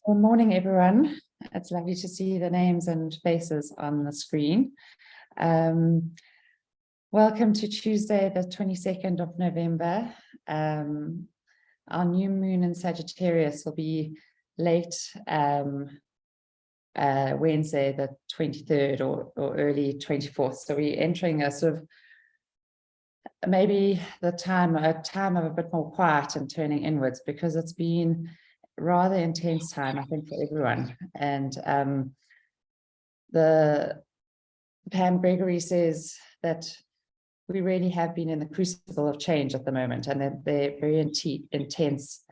Good morning, everyone. It's lovely to see the names and faces on the screen. Welcome to Tuesday, the 22nd of November. Our new moon in Sagittarius will be late Wednesday, the 23rd or early 24th. So we're entering a sort of maybe a time of a bit more quiet and turning inwards, because it's been rather intense time, I think, for everyone. And the Pam Gregory says that we really have been in the crucible of change at the moment, and that they're very intense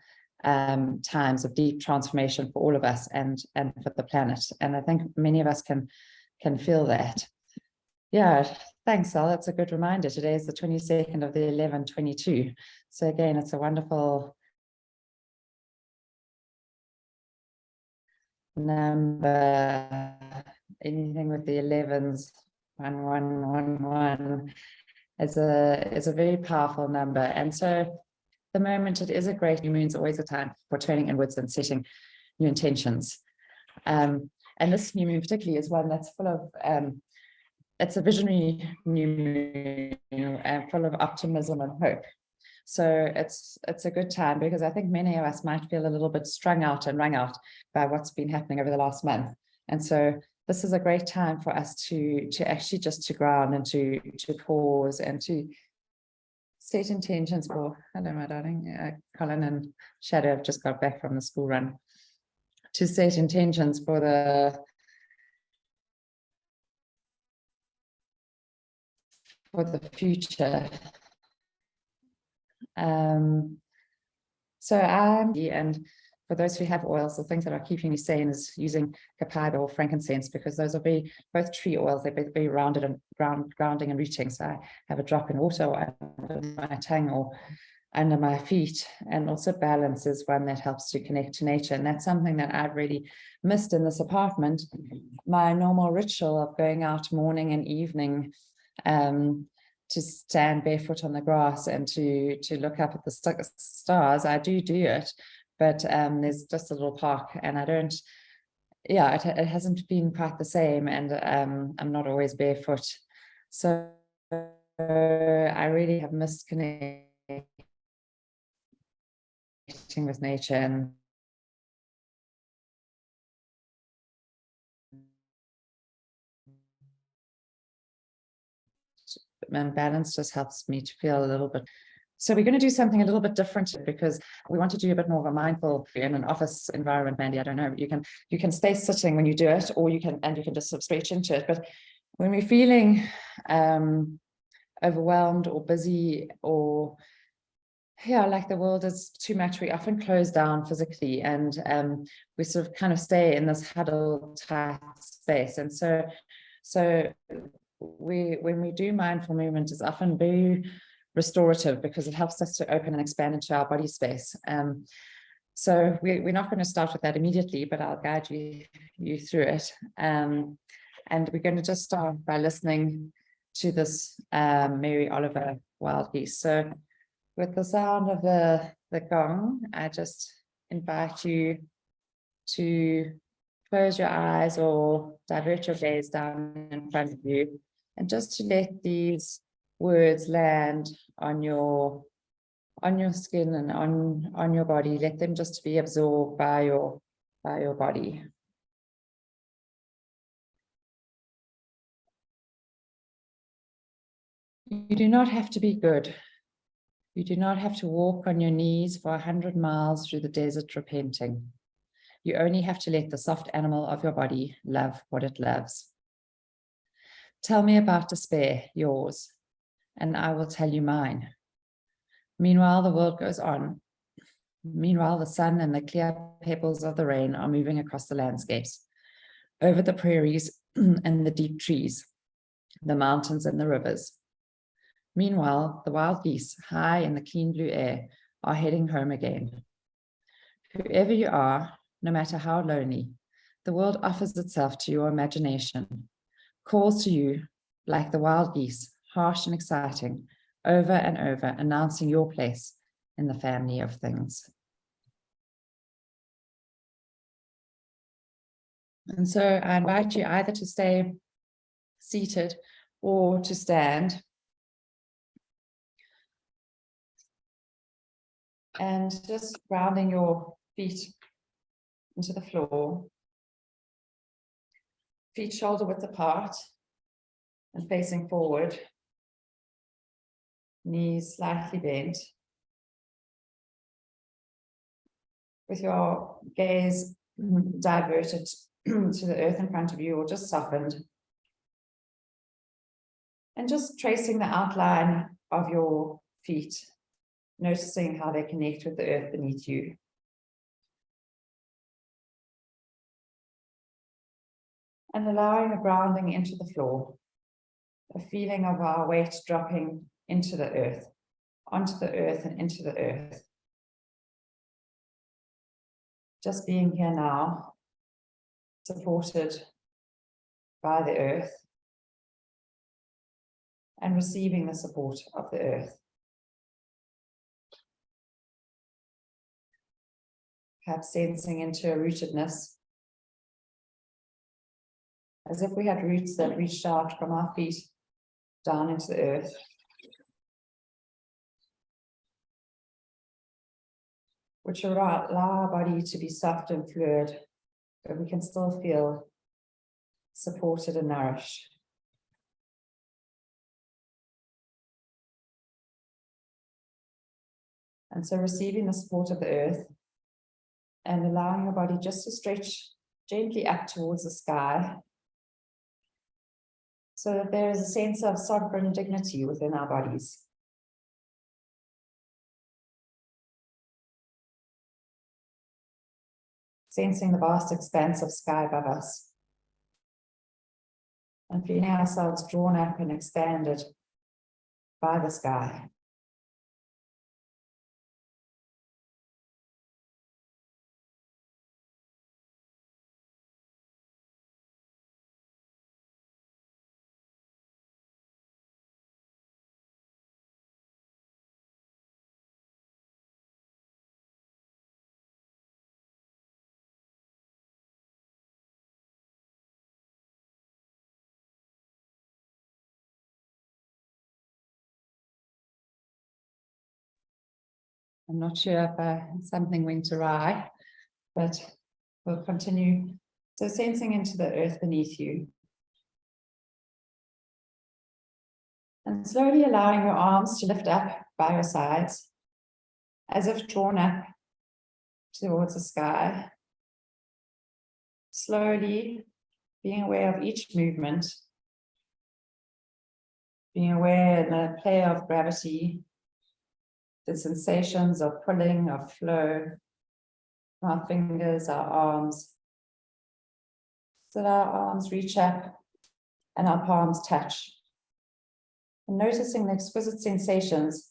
times of deep transformation for all of us and for the planet. And I think many of us can feel that. Yeah, thanks, Al. That's a good reminder. Today is the 22nd of the 11/22. So again, it's a wonderful number. Anything with the 11s, 1111, is a very powerful number. And so the moment it is a great new moon is always a time for turning inwards and setting new intentions. And this new moon particularly is one that's full of it's a visionary new moon and full of optimism and hope. So it's a good time, because I think many of us might feel a little bit strung out and wrung out by what's been happening over the last month. And so this is a great time for us to actually just to ground and to pause and to set intentions for, hello, my darling, Colin and Shadow have just got back from the school run, to set intentions for the future. And for those who have oils, the things that are keeping me sane is using copaiba or frankincense, because those are both tree oils. They're both very rounded and grounding and rooting. So I have a drop in water or under my tongue or under my feet. And also balance is one that helps to connect to nature. And that's something that I've really missed in this apartment. My normal ritual of going out morning and evening to stand barefoot on the grass and to look up at the stars, I do it, but there's just a little park, and I don't, yeah, it hasn't been quite the same, and I'm not always barefoot. So I really have missed connecting with nature, and balance just helps me to feel a little bit. So we're going to do something a little bit different, because we want to do a bit more of a mindful in an office environment. Mandy, I don't know, you can stay sitting when you do it, or you can just sort of stretch into it. But when we're feeling overwhelmed or busy, or like the world is too much, we often close down physically, and we sort of kind of stay in this huddle type space. And so when we do mindful movement, is often very restorative, because it helps us to open and expand into our body space. So we're not going to start with that immediately, but I'll guide you through it. And we're going to just start by listening to this Mary Oliver Wild Geese. So with the sound of the gong, I just invite you to close your eyes or divert your gaze down in front of you, and just to let these words land on your skin and on your body. Let them just be absorbed by your body. You do not have to be good. You do not have to walk on your knees for 100 miles through the desert repenting. You only have to let the soft animal of your body love what it loves. Tell me about despair, yours, and I will tell you mine. Meanwhile, the world goes on. Meanwhile, the sun and the clear pebbles of the rain are moving across the landscapes, over the prairies and the deep trees, the mountains and the rivers. Meanwhile, the wild geese, high in the clean blue air, are heading home again. Whoever you are, no matter how lonely, the world offers itself to your imagination, calls to you like the wild geese, harsh and exciting, over and over, announcing your place in the family of things. And so I invite you either to stay seated or to stand. And just grounding your feet into the floor. Feet shoulder width apart and facing forward. Knees slightly bent. With your gaze diverted to the earth in front of you or just softened. And just tracing the outline of your feet, noticing how they connect with the earth beneath you. And allowing a grounding into the floor, a feeling of our weight dropping into the earth, onto the earth and into the earth. Just being here now, supported by the earth and receiving the support of the earth. Perhaps sensing into a rootedness, as if we had roots that reached out from our feet down into the earth. Which allow our body to be soft and fluid, but we can still feel supported and nourished. And so receiving the support of the earth and allowing your body just to stretch gently up towards the sky, so that there is a sense of sovereign dignity within our bodies. Sensing the vast expanse of sky above us and feeling ourselves drawn up and expanded by the sky. I'm not sure if something went awry, but we'll continue. So sensing into the earth beneath you. And slowly allowing your arms to lift up by your sides, as if drawn up towards the sky. Slowly being aware of each movement, being aware of the play of gravity, the sensations of pulling, of flow, our fingers, our arms, so that our arms reach up and our palms touch. And noticing the exquisite sensations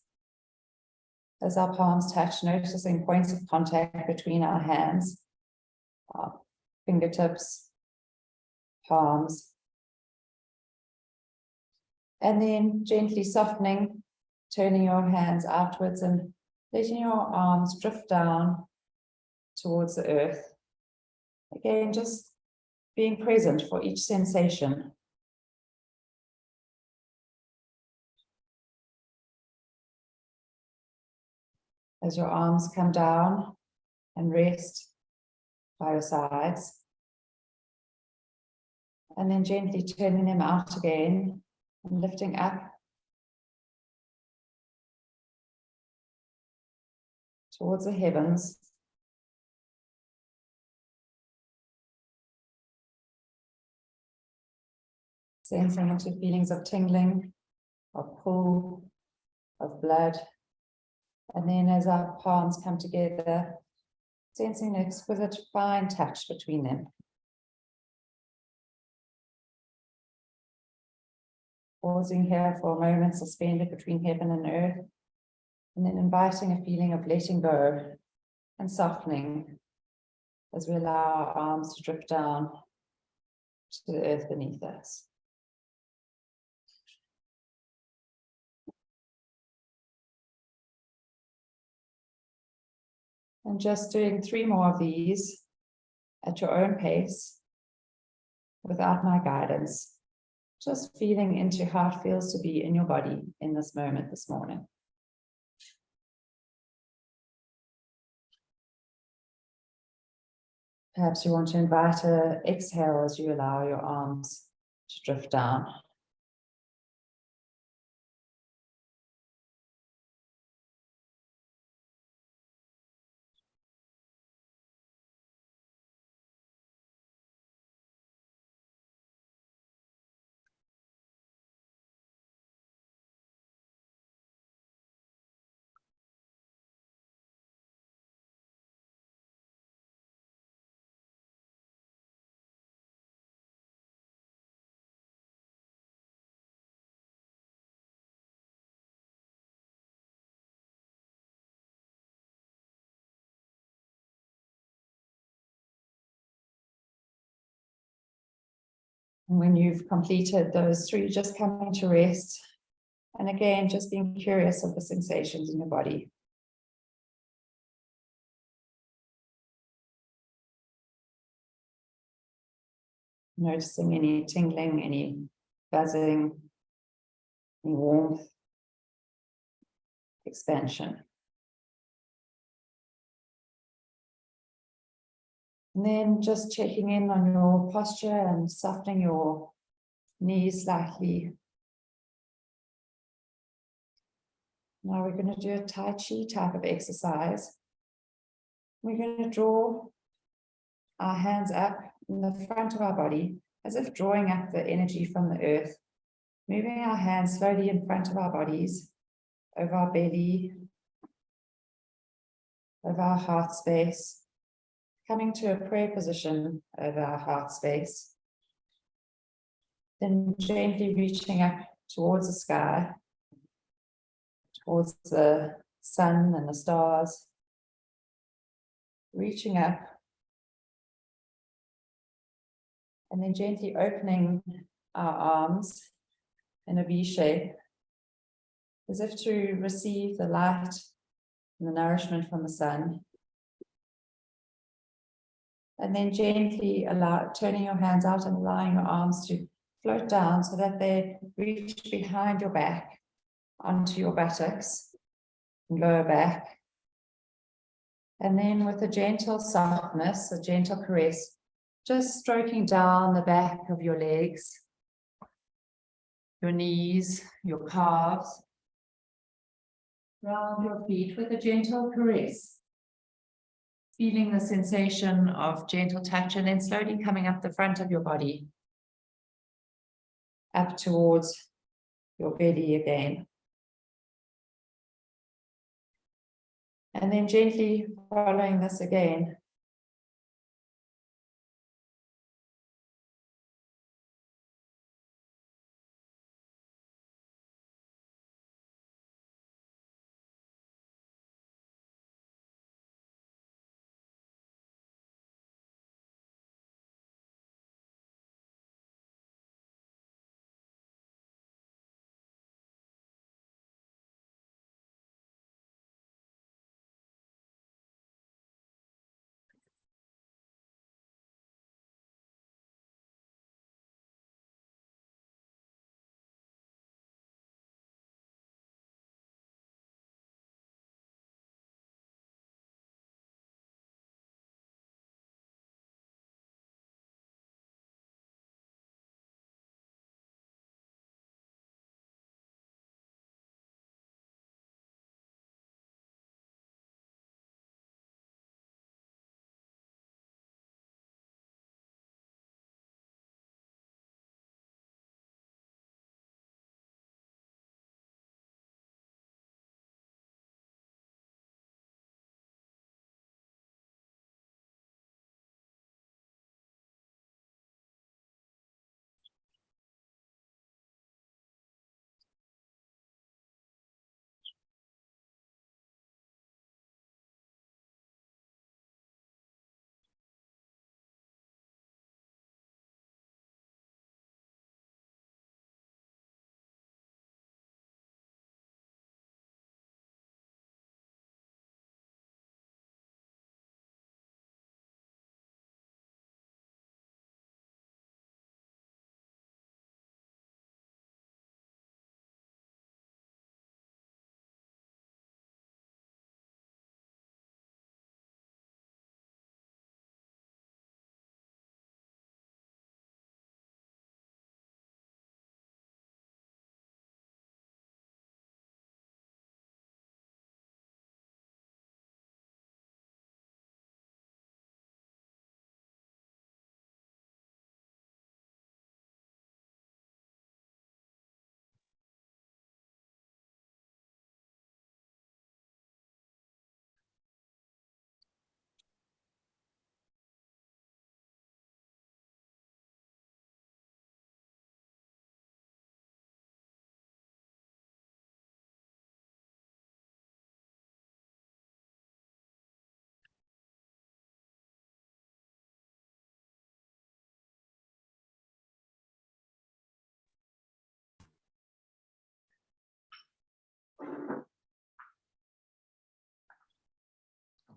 as our palms touch, noticing points of contact between our hands, our fingertips, palms. And then gently softening, turning your hands outwards and letting your arms drift down towards the earth. Again, just being present for each sensation. As your arms come down and rest by your sides. And then gently turning them out again and lifting up towards the heavens. Sensing into feelings of tingling, of pull, of blood. And then as our palms come together, sensing an exquisite fine touch between them. Pausing here for a moment, suspended between heaven and earth, and then inviting a feeling of letting go and softening as we allow our arms to drift down to the earth beneath us. And just doing 3 more of these at your own pace. without my guidance, just feeling into how it feels to be in your body in this moment this morning. Perhaps you want to invite an exhale as you allow your arms to drift down. And when you've completed those three, just coming to rest. And again, just being curious of the sensations in your body. Noticing any tingling, any buzzing, any warmth, expansion. And then just checking in on your posture and softening your knees slightly. Now we're going to do a Tai Chi type of exercise. We're going to draw our hands up in the front of our body, as if drawing up the energy from the earth, moving our hands slowly in front of our bodies, over our belly, over our heart space, coming to a prayer position over our heart space. Then gently reaching up towards the sky, towards the sun and the stars, reaching up, and then gently opening our arms in a V shape, as if to receive the light and the nourishment from the sun. And then gently turning your hands out and allowing your arms to float down so that they reach behind your back onto your buttocks and lower back. And then with a gentle softness, a gentle caress, just stroking down the back of your legs, your knees, your calves, round your feet with a gentle caress. Feeling the sensation of gentle touch and then slowly coming up the front of your body, up towards your belly again. And then gently following this again.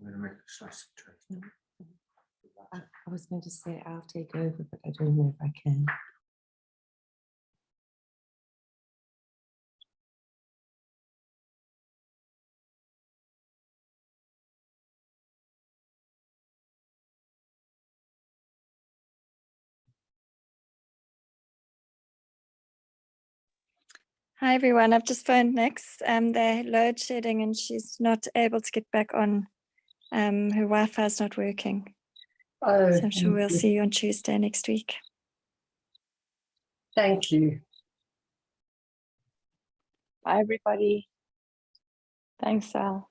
I'm going to make a slice of toast. I was going to say I'll take over, but I don't know if I can. Hi everyone, I've just phoned Nix. They're load shedding and she's not able to get back on. Her Wi-Fi is not working. Oh, So I'm sure we'll see you on Tuesday next week. thank you. Bye everybody. Thanks, Al.